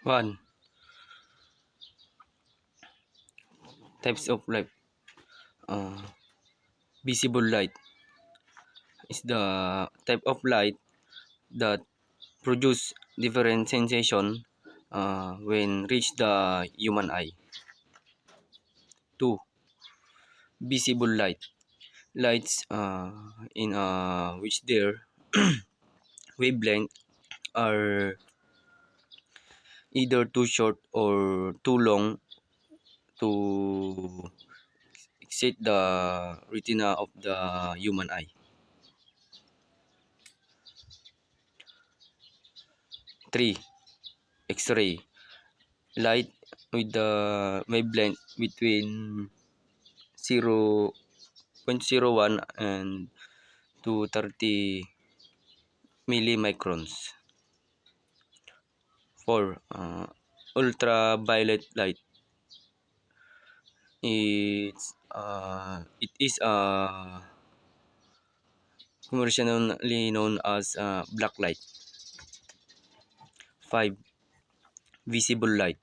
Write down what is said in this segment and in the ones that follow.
1. Types of light. Visible light is the type of light that produce different sensation when reach the human eye. 2. Visible light. Lights in which their wavelength are either too short or too long to exceed the retina of the human eye. 3. X-ray. Light with the wavelength between 0.01 and 230 millimicrons. 4. Ultraviolet light. It is commercially known as black light. 5. Visible light.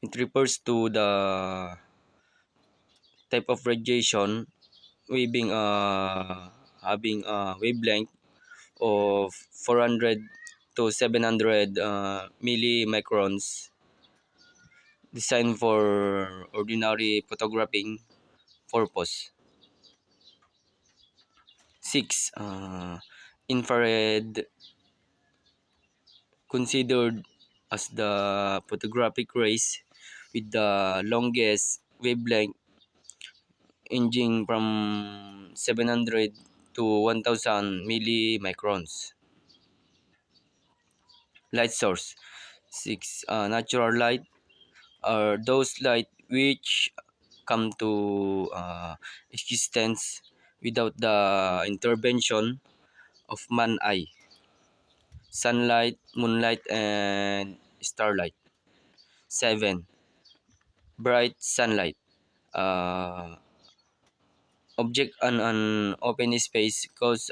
It refers to the type of radiation waving having a wavelength of 400 to 700 millimicrons, designed for ordinary photographing purpose. 6. Infrared, considered as the photographic rays with the longest wavelength, ranging from 700 to 1000 millimicrons. Light source. 6. Natural light are those light which come to existence without the intervention of man eye. Sunlight, moonlight, and starlight. 7. Bright sunlight. Object on an open space cause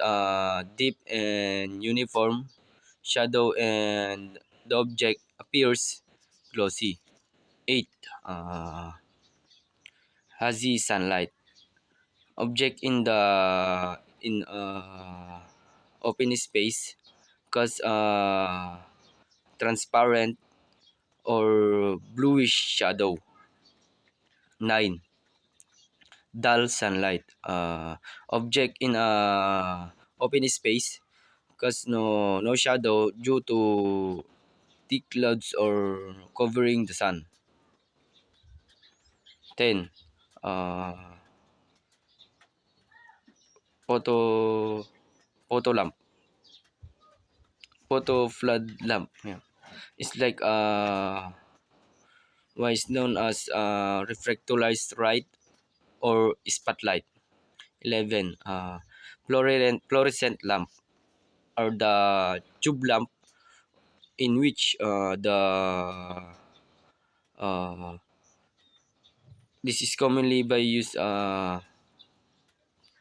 deep and uniform shadow and the object appears glossy. 8. Hazy sunlight. Object in open space cause transparent or bluish shadow. 9. Dull sunlight. Object in open space cause no shadow due to thick clouds or covering the sun. 10. Photo photo lamp. Photo flood lamp. Yeah. It's like what is known as reflectorized light or spotlight. 11. Fluorescent lamp are the tube lamp in which this is commonly by use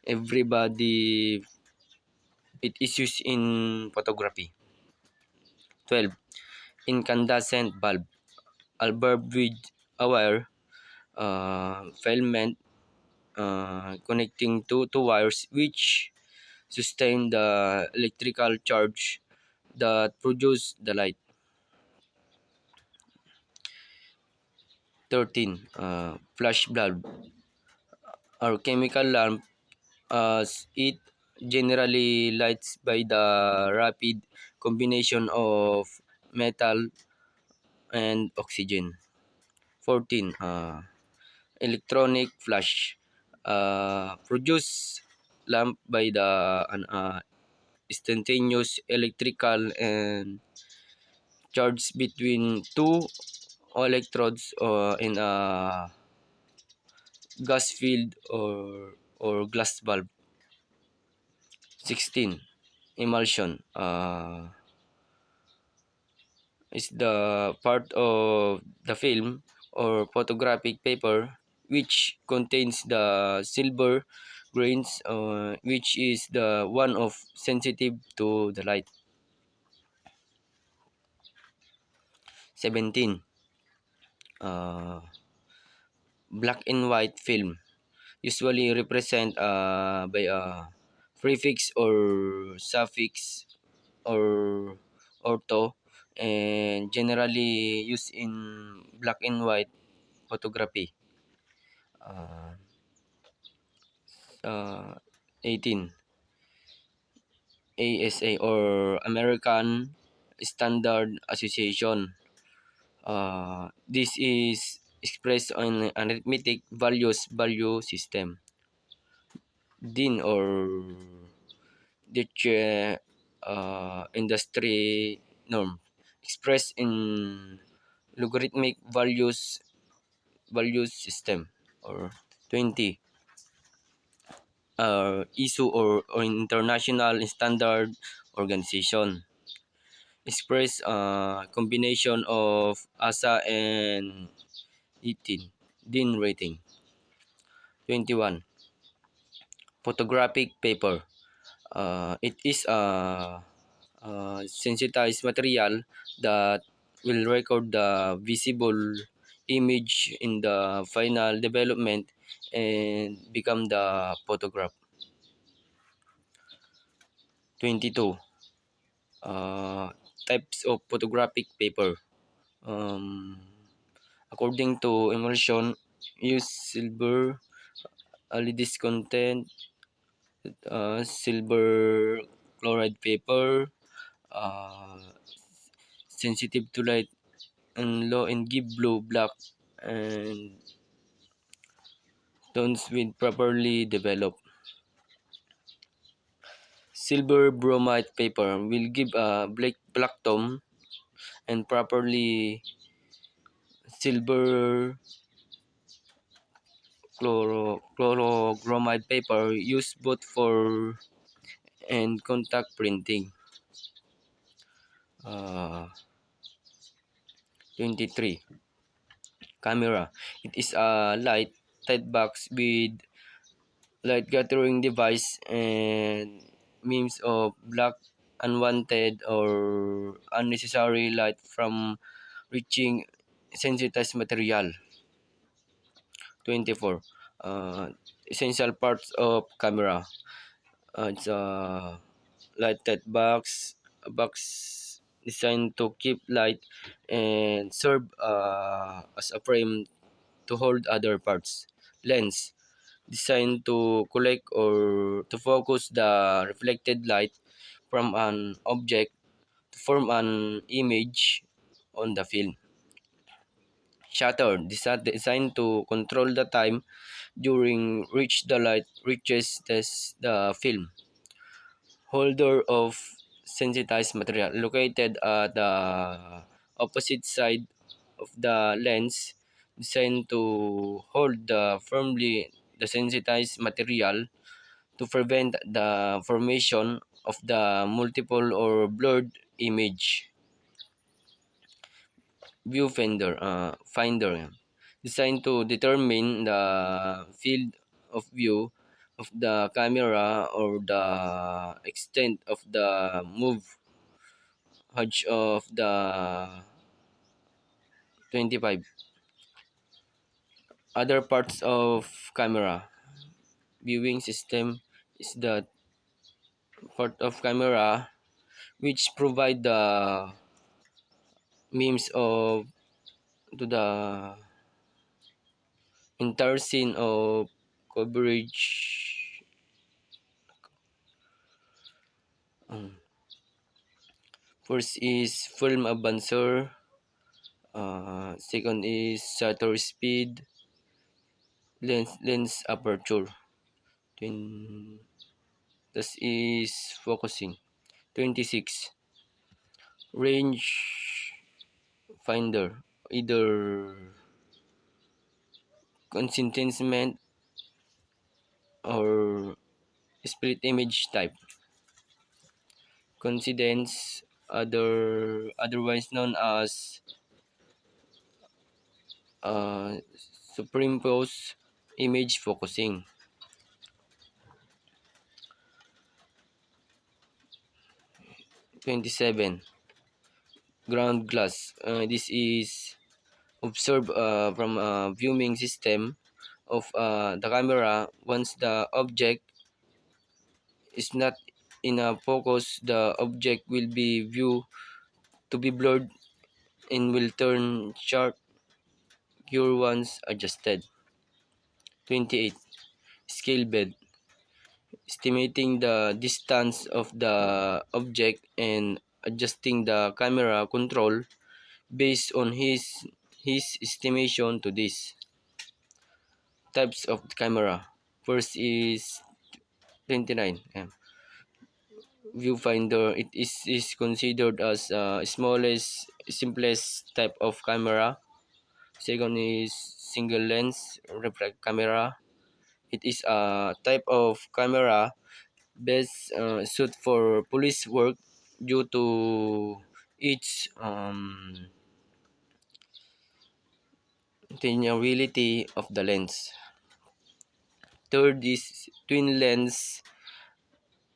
everybody. It is used in photography. 12. Incandescent bulb. A bulb with a wire filament connecting two wires which sustain the electrical charge that produce the light. 13. Flash bulb or chemical lamp, as it generally lights by the rapid combination of metal and oxygen. 14. Electronic flash, produce lamp by the instantaneous electrical and charge between two electrodes in a gas field or glass bulb. 16. Emulsion is the part of the film or photographic paper which contains the silver grains, which is the one of sensitive to the light. 17. Uh, Black and white film usually represent by a prefix or suffix or ortho, and generally used in black and white photography. Uh, 18. ASA or American Standard Association. This is expressed on an arithmetic value system. DIN or Deutsche Industry Norm, expressed in logarithmic values system. Or 20. ISO or International Standard Organization, express combination of ASA and 18. DIN rating. 21. Photographic paper. It is a sensitized material that will record the visible image in the final development and become the photograph. 22. Uh, Types of photographic paper. Um, According to emulsion, use silver Alidis content, silver chloride paper, uh, sensitive to light and low and give blue, black, and tones with properly developed. Silver bromide paper will give a black tone, and properly silver chlorogromide paper used both for and contact printing. Uh, 23. Camera. It is a light tight box with light gathering device and means of block unwanted or unnecessary light from reaching sensitized material. 24. Essential parts of camera. It's a lighted box, a box designed to keep light and serve as a frame to hold other parts. Lens, designed to collect or to focus the reflected light from an object to form an image on the film. Shutter, designed to control the time during which the light reaches the film. Holder of sensitized material, located at the opposite side of the lens, designed to hold the sensitized material to prevent the formation of the multiple or blurred image. Viewfinder, finder, designed to determine the field of view of the camera or the extent of the move hedge of the 25. Other parts of camera. Viewing system is the part of camera which provide the means of to the entire scene of coverage. Um, First is film advancer. Second is shutter speed. Lens aperture. Twin, this is focusing. 26. Range finder. Either consistence or split image type. Coincidence, otherwise known as uh, superimpose image focusing. 27. ground glass. This is observed from a viewing system of the camera. Once the object is not in a focus, the object will be viewed to be blurred and will turn sharp cure once adjusted. 28. Scale bed. Estimating the distance of the object and adjusting the camera control based on his estimation to this. Types of camera. First is 29. Viewfinder. It is considered as smallest, simplest type of camera. Second is single lens reflex camera. It is a type of camera best suit for police work due to its tenuity of the lens. Third is twin lens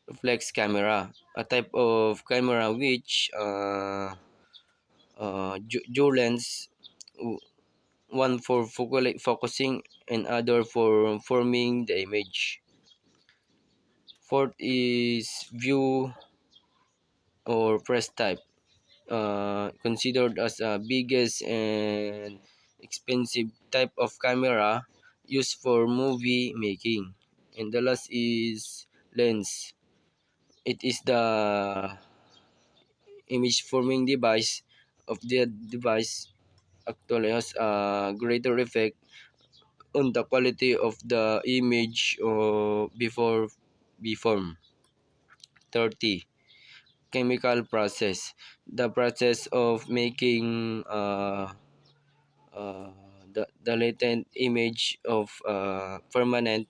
reflex camera, a type of camera which dual lens, one for focusing and other for forming the image. Fourth is view or press type, considered as a biggest and expensive type of camera used for movie making. And the last is lens. It is the image forming device of the device actually has a greater effect on the quality of the image before be formed. 30. Chemical process. The process of making uh, the latent image of permanent